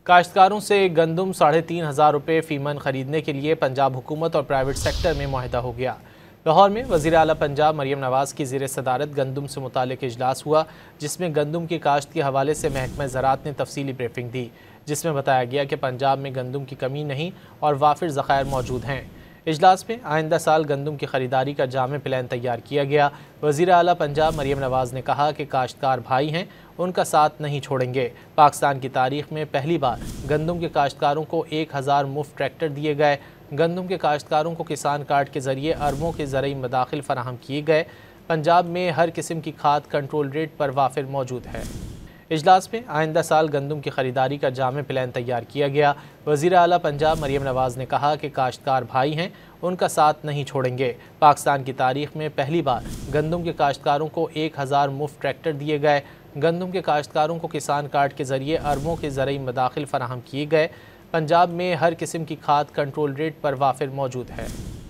کاشتکاروں سے گندم 3,500 روپے فی من خریدنے کے لیے پنجاب حکومت اور پرائیویٹ سیکٹر میں معاہدہ ہو گیا۔ لاہور میں وزیر اعلیٰ پنجاب مریم نواز کی زیر صدارت گندم سے متعلق اجلاس ہوا، جس میں گندم کی کاشت کے حوالے سے محکمہ زراعت نے تفصیلی بریفنگ دی، جس میں بتایا گیا کہ پنجاب میں گندم کی کمی نہیں اور وافر ذخائر موجود ہیں۔ اجلاس میں آئندہ سال گندم کی خریداری کا جامع پلان تیار کیا گیا۔ وزیر اعلیٰ پنجاب مریم نواز نے کہا کہ کاشتکار بھائی ہیں، ان کا ساتھ نہیں چھوڑیں گے۔ پاکستان کی تاریخ میں پہلی بار گندم کے کاشتکاروں کو 1,000 مفت ٹریکٹر دیے گئے۔ گندم کے کاشتکاروں کو کسان کارڈ کے ذریعے اربوں کے زرعی مداخل فراہم کیے گئے۔ پنجاب میں ہر قسم کی کھاد کنٹرول ریٹ پر وافر موجود ہے۔ اجلاس میں آئندہ سال گندم کی خریداری کا جامع پلان تیار کیا گیا۔ وزیر اعلیٰ پنجاب مریم نواز نے کہا کہ کاشتکار بھائی ہیں، ان کا ساتھ نہیں چھوڑیں گے۔ پاکستان کی تاریخ میں پہلی بار گندم کے کاشتکاروں کو 1,000 مفت ٹریکٹر دیے گئے۔ گندم کے کاشتکاروں کو کسان کارڈ کے ذریعے اربوں کے زرعی مداخل فراہم کیے گئے۔ پنجاب میں ہر قسم کی کھاد کنٹرول ریٹ پر وافر موجود ہے۔